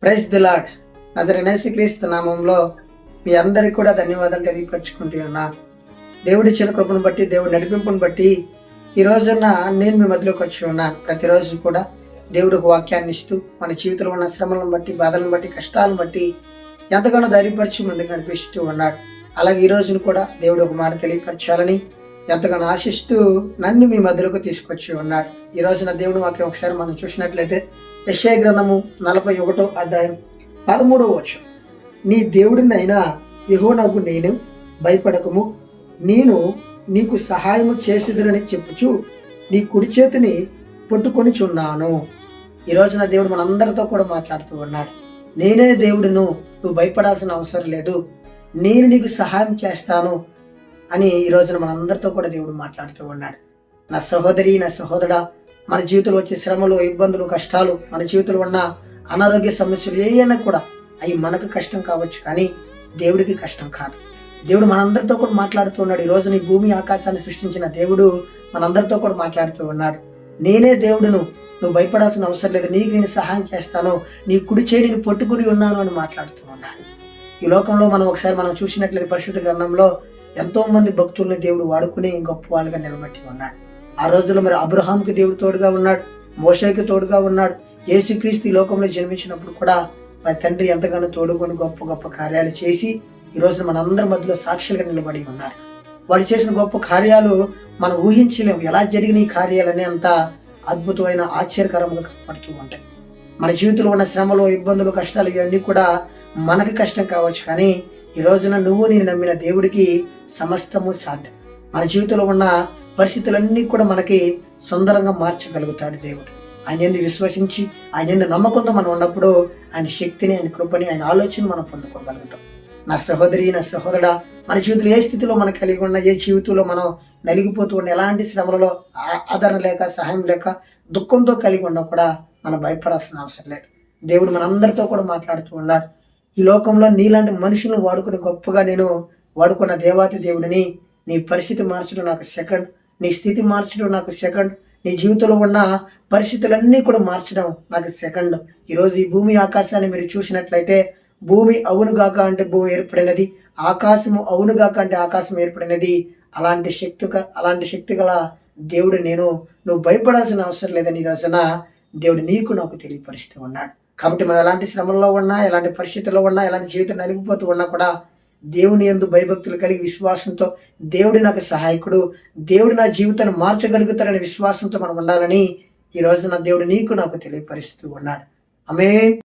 Praise the lord. నజరేయుడైన యేసుక్రీస్తు నామంలో మీ అందరికీ కూడా ధన్యవాదాలు తెలియపరచుకుంటూ ఉన్నాను. దేవుడిచ్చిన కృపను బట్టి, దేవుడి నడిపింపును బట్టి ఈ రోజున నేను మీ మధ్యలోకి వచ్చి ఉన్నాను. ప్రతిరోజు కూడా దేవుడికి వాక్యాన్ని ఇస్తూ మన జీవితంలో ఉన్న శ్రమలను బట్టి, బాధలను బట్టి, కష్టాలను బట్టి ఎంతగానో ధైర్యపరిచి ముందుకు నడిపిస్తూ ఉన్నాడు. అలాగే ఈ రోజును కూడా దేవుడు ఒక మాట తెలియపరచాలని ఎంతగానో ఆశిస్తూ నన్ను మీ మధ్యలోకి తీసుకొచ్చి ఉన్నాడు. ఈ రోజున దేవుడు వాక్యం ఒకసారి మనం చూసినట్లయితే యెషయా గ్రంథము 41వ అధ్యాయం 13వ వచనం. నీ దేవుడినైనా యెహోవాకు నేను భయపడకము, నేను నీకు సహాయము చేసేదనని చెప్పుచు నీ కుడి చేతిని పట్టుకొని చున్నాను. ఈ రోజున దేవుడు మనందరితో కూడా మాట్లాడుతూ ఉన్నాడు. నేనే దేవుడును, నువ్వు భయపడాల్సిన అవసరం లేదు, నేను నీకు సహాయం చేస్తాను అని ఈ రోజున మనందరితో కూడా దేవుడు మాట్లాడుతూ ఉన్నాడు. నా సహోదరి, నా సహోదరుడా, మన జీవితంలో వచ్చే శ్రమలు, ఇబ్బందులు, కష్టాలు, మన జీవితంలో ఉన్న అనారోగ్య సమస్యలు ఏమైనా కూడా అవి మనకు కష్టం కావచ్చు, కానీ దేవుడికి కష్టం కాదు. దేవుడు మనందరితో కూడా మాట్లాడుతూ ఉన్నాడు. ఈ రోజు నీ భూమి ఆకాశాన్ని సృష్టించిన దేవుడు మనందరితో కూడా మాట్లాడుతూ ఉన్నాడు. నేనే దేవుడును, నువ్వు భయపడాల్సిన అవసరం లేదు, నీకు నేను సహాయం చేస్తాను, నీ కుడి చేయి నేను పట్టుకుని ఉన్నాను అని మాట్లాడుతూ ఉన్నాడు. ఈ లోకంలో మనం చూసినట్లయితే పరిశుద్ధ గ్రంథంలో ఎంతో మంది భక్తుల్ని దేవుడు వాడుకుని గొప్ప వాళ్ళుగా నిలబెట్టి ఉన్నాడు. ఆ రోజుల్లో మరి అబ్రహాంకి దేవుడు తోడుగా ఉన్నాడు, మోషేకి తోడుగా ఉన్నాడు. యేసుక్రీస్తు ఈ లోకంలో జన్మించినప్పుడు కూడా మరి తండ్రి ఎంతగానో తోడుకొని గొప్ప గొప్ప కార్యాలు చేసి ఈ రోజున మనందరి మధ్యలో సాక్షులుగా నిలబడి ఉన్నారు. వాళ్ళు చేసిన గొప్ప కార్యాలు మనం ఊహించలేము. ఎలా జరిగిన ఈ కార్యాలనే అంత అద్భుతమైన, ఆశ్చర్యకరంగా కనపడుతూ ఉంటాయి. మన జీవితంలో ఉన్న శ్రమలు, ఇబ్బందులు, కష్టాలు ఇవన్నీ కూడా మనకి కష్టం కావచ్చు, కానీ ఈ రోజున నువ్వు నేను నమ్మిన దేవుడికి సమస్తము సాధ్యం. మన జీవితంలో ఉన్న పరిస్థితులన్నీ కూడా మనకి సుందరంగా మార్చగలుగుతాడు దేవుడు. ఆయన యందు విశ్వసించి, ఆయన యందు నమ్మకంతో మనం ఉన్నప్పుడు ఆయన శక్తిని, ఆయన కృపని, ఆయన ఆలోచన మనం పొందుకోగలుగుతాం. నా సహోదరి, నా సహోదరుడా, మన జీవితంలో ఏ స్థితిలో మనం కలిగి ఉన్న, ఏ జీవితంలో మనం నలిగిపోతూ ఉన్న, ఎలాంటి శ్రమలలో ఆదరణ లేక, సహాయం లేక, దుఃఖంతో కలిగి ఉన్నా కూడా మనం భయపడాల్సిన అవసరం లేదు. దేవుడు మనందరితో కూడా మాట్లాడుతూ ఉన్నాడు. ఈ లోకంలో నీలాంటి మనుషులను వాడుకుని గొప్పగా నేను వాడుకున్న దేవాతి దేవుడిని. నీ పరిస్థితి మార్చడం నాకు సెకండ్, నీ స్థితి మార్చడం నాకు సెకండ్, నీ జీవితంలో ఉన్న పరిస్థితులన్నీ కూడా మార్చడం నాకు సెకండ్. ఈరోజు ఈ భూమి ఆకాశాన్ని మీరు చూసినట్లయితే భూమి అవునుగాక అంటే భూమి ఏర్పడినది, ఆకాశము అవునుగాక అంటే ఆకాశం ఏర్పడినది. అలాంటి శక్తి గల దేవుడు నేను, నువ్వు భయపడాల్సిన అవసరం లేదని ఈ రోజున దేవుడు నీకు నాకు తెలియపరుస్తూ ఉన్నాడు. కాబట్టి మనం ఎలాంటి శ్రమల్లో ఉన్నా, ఎలాంటి పరిస్థితుల్లో ఉన్నా, ఎలాంటి జీవితం నలిగిపోతూ ఉన్నా కూడా దేవుని యందు భయభక్తులు కలిగి విశ్వాసంతో దేవుడి నాకు సహాయకుడు, దేవుడు నా జీవితాన్ని మార్చగలుగుతారనే విశ్వాసంతో మనం ఉండాలని ఈ రోజున దేవుడు నీకు నాకు తెలియపరుస్తూ ఉన్నాడు. ఆమేన్.